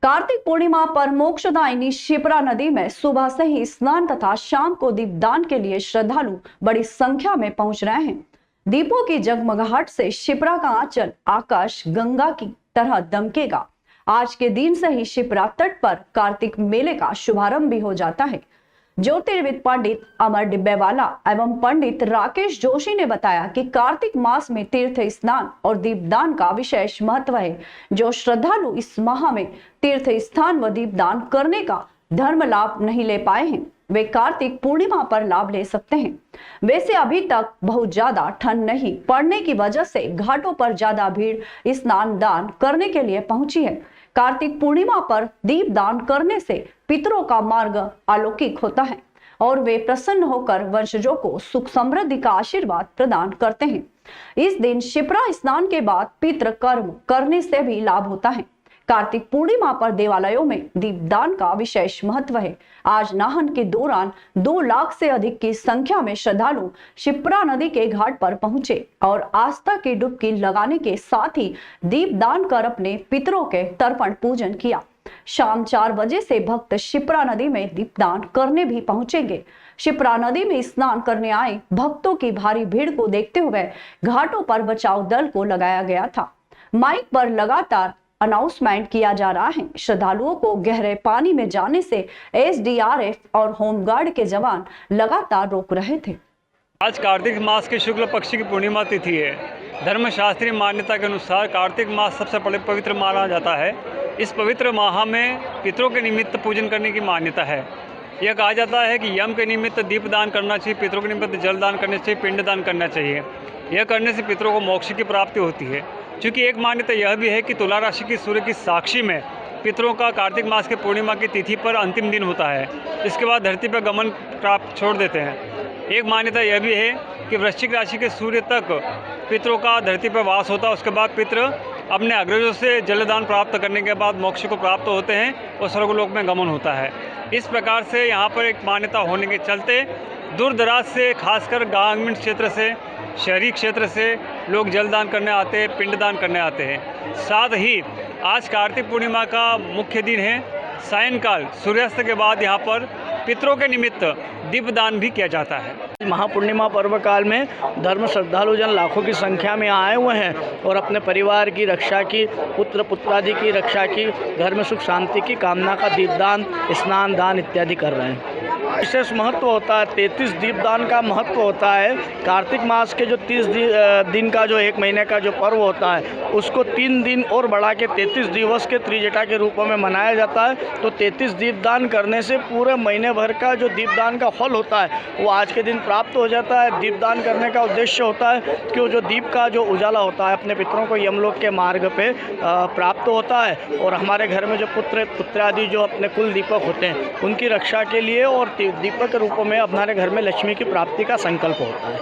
कार्तिक पूर्णिमा पर मोक्षदायिनी शिप्रा नदी में सुबह से ही स्नान तथा शाम को दीपदान के लिए श्रद्धालु बड़ी संख्या में पहुंच रहे हैं। दीपों की जगमगाहट से शिप्रा का आंचल आकाश गंगा की तरह दमकेगा। आज के दिन से ही शिप्रा तट पर कार्तिक मेले का शुभारंभ भी हो जाता है। ज्योतिर्विद पंडित अमर डिब्बेवाला एवं पंडित राकेश जोशी ने बताया कि कार्तिक मास में तीर्थ स्नान और दीपदान का विशेष महत्व है। जो श्रद्धालु इस माह में तीर्थ स्थान व दीपदान करने का धर्म लाभ नहीं ले पाए हैं, वे कार्तिक पूर्णिमा पर लाभ ले सकते हैं। वैसे अभी तक बहुत ज्यादा ठंड नहीं पड़ने की वजह से घाटों पर ज्यादा भीड़ स्नान दान करने के लिए पहुंची है। कार्तिक पूर्णिमा पर दीपदान करने से पितरों का मार्ग अलौकिक होता है और वे प्रसन्न होकर वंशजों को सुख समृद्धि का आशीर्वाद प्रदान करते हैं। इस दिन शिप्रा स्नान के बाद पितृ कर्म करने से भी लाभ होता है। कार्तिक पूर्णिमा पर देवालयों में दीपदान का विशेष महत्व है। आज नाहन के दौरान 2 लाख से अधिक की संख्या में श्रद्धालु शिप्रा नदी के घाट पर पहुंचे और आस्था की डुबकी लगाने के साथ ही दीपदान कर अपने पितरों के तर्पण पूजन किया। शाम 4 बजे से भक्त शिप्रा नदी में दीपदान करने भी पहुंचेंगे। शिप्रा नदी में स्नान करने आए भक्तों की भारी भीड़ को देखते हुए घाटों पर बचाव दल को लगाया गया था। माइक पर लगातार अनाउंसमेंट किया जा रहा है। श्रद्धालुओं को गहरे पानी में जाने से एसडीआरएफ और होमगार्ड के जवान लगातार रोक रहे थे। आज कार्तिक मास के शुक्ल पक्ष की पूर्णिमा तिथि है। धर्मशास्त्रीय मान्यता के अनुसार कार्तिक मास सबसे पवित्र माना जाता है। इस पवित्र माह में पितरों के निमित्त पूजन करने की मान्यता है। यह कहा जाता है कि यम के निमित्त दीपदान करना चाहिए, पितरों के निमित्त जलदान करना चाहिए, पिंडदान करना चाहिए। यह करने से पितरों को मोक्ष की प्राप्ति होती है। क्योंकि एक मान्यता यह भी है कि तुला राशि की सूर्य की साक्षी में पितरों का कार्तिक मास के पूर्णिमा की तिथि पर अंतिम दिन होता है। इसके बाद धरती पर गमन प्राप्त छोड़ देते हैं। एक मान्यता यह भी है कि वृश्चिक राशि के सूर्य तक पितरों का धरती पर वास होता है। उसके बाद पितृ अपने अग्रजों से जलदान प्राप्त करने के बाद मोक्ष को प्राप्त होते हैं और स्वर्गलोक में गमन होता है। इस प्रकार से यहाँ पर एक मान्यता होने के चलते दूर दराज से, खासकर ग्रामीण क्षेत्र से, शहरी क्षेत्र से लोग जलदान करने आते हैं, पिंडदान करने आते हैं। साथ ही आज कार्तिक पूर्णिमा का मुख्य दिन है। सायंकाल सूर्यास्त के बाद यहाँ पर पितरों के निमित्त दीपदान भी किया जाता है। महापूर्णिमा पर्व काल में धर्म श्रद्धालुजन लाखों की संख्या में आए हुए हैं और अपने परिवार की रक्षा की, पुत्र पुत्रादि की रक्षा की, घर में सुख शांति की कामना का दीपदान, स्नान दान इत्यादि कर रहे हैं। विशेष महत्व होता है, 33 दीपदान का महत्व होता है। कार्तिक मास के जो 30 दिन का जो 1 महीने का जो पर्व होता है उसको 3 दिन और बढ़ा के 33 दिवस के त्रिजटा के रूप में मनाया जाता है। तो 33 दीपदान करने से पूरे महीने भर का जो दीपदान का फल होता है वो आज के दिन प्राप्त हो जाता है। दीपदान करने का उद्देश्य होता है कि वो जो दीप का जो उजाला होता है अपने पितरों को यमलोक के मार्ग पे प्राप्त होता है और हमारे घर में जो पुत्र पुत्रादि जो अपने कुल दीपक होते हैं उनकी रक्षा के लिए और दीपक के रूपों में हमारे घर में लक्ष्मी की प्राप्ति का संकल्प होता है।